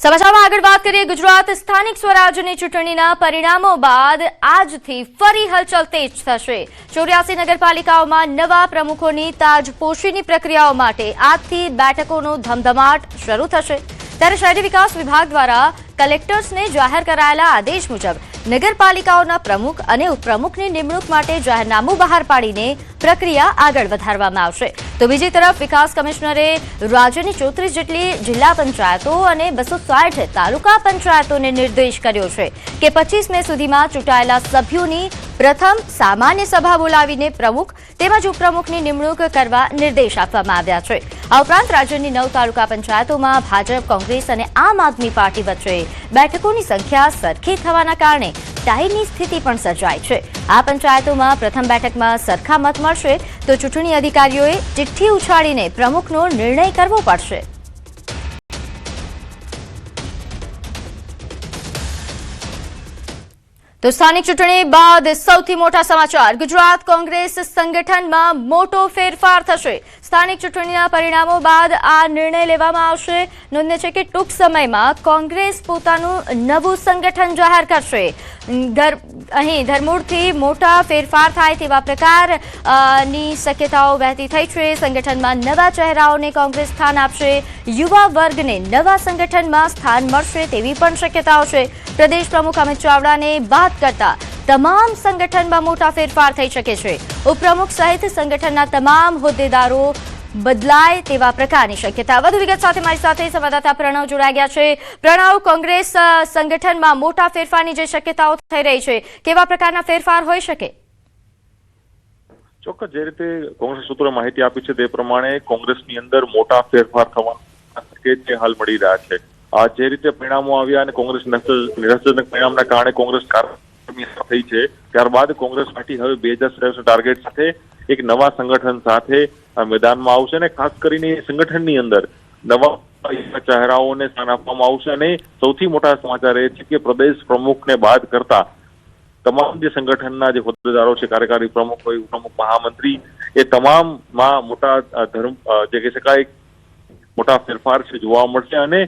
સમાચારમાં આગળ વાત કરીએ ગુજરાત સ્થાનિક સ્વરાજ્યની ચૂંટણીના પરિણામો બાદ આજથી ફરી હલચલ તેજ થશે। 84 નગરપાલિકાઓમાં નવા પ્રમુખોની તાજપોશીની પ્રક્રિયાઓ માટે આજથી બેઠકોનો ધમધમાટ શરૂ થશે। ત્યારે શહેરી વિકાસ વિભાગ દ્વારા કલેક્ટર્સને જાહેર કરાયેલા આદેશ મુજબ નગરપાલિકાઓના પ્રમુખ અને ઉપપ્રમુખની નિમણૂક માટે જાહેરનામું બહાર પાડીને પ્રક્રિયા આગળ વધારવામાં આવશે। તો બીજી તરફ વિકાસ કમિશનરે રાજ્યની 34 જેટલી જિલ્લા પંચાયતો અને 260 તાલુકા પંચાયતોને નિર્દેશ કર્યો છે કે 25 મે સુધીમાં ચૂંટાયેલા સભ્યોની પ્રથમ સામાન્ય સભા બોલાવીને પ્રમુખ તેમજ ઉપપ્રમુખની નિમણૂક કરવા નિર્દેશ આપવામાં આવ્યા છે। આ ઉપરાંત રાજ્યની 9 તાલુકા પંચાયતોમાં ભાજપ, કોંગ્રેસ અને આમ આદમી પાર્ટી વચ્ચે બેઠકોની સંખ્યા સરખી થવાના કારણે ટાઈની સ્થિતિ પણ સર્જાઈ છે। આ પંચાયતોમાં પ્રથમ બેઠકમાં સરખા મત મળશે તો ચૂંટણી અધિકારીઓએ ચિઠ્ઠી ઉછાળીને પ્રમુખનો નિર્ણય કરવો પડશે। તો સ્થાનિક ચૂંટણી બાદ સૌથી મોટા સમાચાર, ગુજરાત કોંગ્રેસ સંગઠનમાં મોટો ફેરફાર થશે। સ્થાનિક ચૂંટણીના પરિણામો બાદ આ નિર્ણય લેવામાં આવશે। નોંધનીય છે કે ટૂંક સમયમાં કોંગ્રેસ પોતાનું નવું સંગઠન જાહેર કરશે। અહીં ધરમૂળથી મોટા ફેરફાર થાય તેવા પ્રકારની શક્યતાઓ વહેતી થઈ છે। સંગઠનમાં નવા ચહેરાઓને કોંગ્રેસ સ્થાન આપશે, યુવા વર્ગને નવા સંગઠનમાં સ્થાન મળશે તેવી પણ શક્યતાઓ છે। પ્રદેશ પ્રમુખ અમિત ચાવડાને બાદ કરતા તમામ સંગઠનમાં મોટા ફેરફાર થઈ શકે છે। ઉપપ્રમુખ સહિત સંગઠનના તમામ હોદ્દેદારો બદલાય તેવા પ્રકારની શક્યતા। વધુ વિગત સાથે મારી સાથે સંવાદદાતા પ્રણવ જોડાઈ ગયા છે। પ્રણવ, કોંગ્રેસ સંગઠનમાં મોટા ફેરફારની જે શક્યતાઓ થઈ રહી છે, કેવા પ્રકારના ફેરફાર હોઈ શકે? ચોક્કસ જે રીતે કોંગ્રેસ સૂત્રોએ માહિતી આપી છે તે પ્રમાણે કોંગ્રેસની અંદર મોટા ફેરફાર થવાના સંકેત હાલ મળી રહ્યા છે। જે રીતે પરિણામો આવ્યા અને કોંગ્રેસ નિરાશાજનક પરિણામના કારણે કોંગ્રેસ થઈ છે, ત્યારબાદ કોંગ્રેસ પાર્ટી હવે 2027 ટાર્ગેટ સાથે એક નવા સંગઠન સાથે મેદાનમાં આવશે અને ખાસ કરીને સંગઠનની અંદર નવા ચહેરાઓને સ્થાન આપવામાં આવશે। અને સૌથી મોટા સમાચાર એ છે કે પ્રદેશ પ્રમુખને બાદ કરતા તમામ જે સંગઠનના જે હોદ્દેદારો છે, કાર્યકારી પ્રમુખ હોય, ઉપપ્રમુખ, મહામંત્રી, એ તમામમાં મોટા જે કહી શકાય મોટા ફેરફાર છે જોવા મળશે અને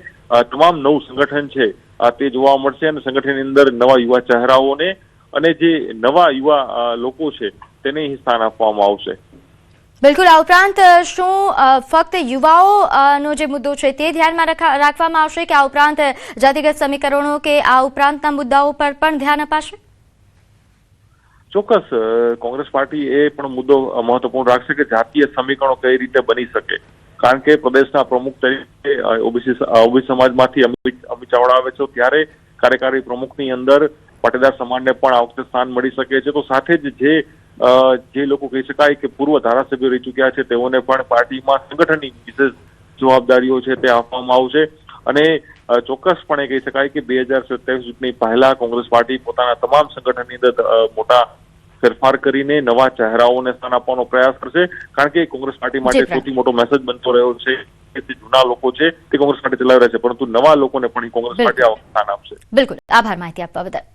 તમામ નવું સંગઠન છે તે જોવા મળશે અને સંગઠનની અંદર નવા યુવા ચહેરાઓને અને જે નવા યુવા લોકો છે તેને સ્થાન આપવામાં આવશે। બિલકુલ, આ ઉપરાંત શું ફક્ત યુવાઓનો જે મુદ્દો છે તે ધ્યાનમાં રાખવામાં આવશે કે આ ઉપરાંત જાતિગત સમીકરણો કે આ ઉપરાંતના મુદ્દાઓ પર પણ ધ્યાન અપાશે? ચોક્કસ કોંગ્રેસ પાર્ટી એ પણ મુદ્દો મહત્વપૂર્ણ રાખશે કે જાતીય સમીકરણો કઈ રીતે બની શકે, કારણ કે પ્રદેશના પ્રમુખ તરીકે ઓબીસી સમાજમાંથી અમિત ચાવડા આવે છે, ત્યારે કાર્યકારી પ્રમુખની અંદર પાટીદાર સમાજને પણ આ વખતે સ્થાન મળી શકે છે। તો સાથે જ જે લોકો કહી શકાય કે પૂર્વ ધારાસભ્યો રહી ચૂક્યા છે તેઓને પણ પાર્ટીમાં સંગઠનની વિશેષ જવાબદારીઓ છે તે આપવામાં આવશે અને ચોક્કસપણે કહી શકાય કે 2027 ચૂંટણી પહેલા કોંગ્રેસ પાર્ટી પોતાના તમામ સંગઠનની અંદર મોટા ફેરફાર કરીને નવા ચહેરાઓને સ્થાન આપવાનો પ્રયાસ કરશે, કારણ કે કોંગ્રેસ પાર્ટી માટે સૌથી મોટો મેસેજ બનતો રહ્યો છે કે જે જૂના લોકો છે તે કોંગ્રેસ પાર્ટી ચલાવી રહ્યા છે, પરંતુ નવા લોકોને પણ કોંગ્રેસ પાર્ટી આ સ્થાન આપશે। બિલકુલ, આભાર માહિતી આપવા બદલ।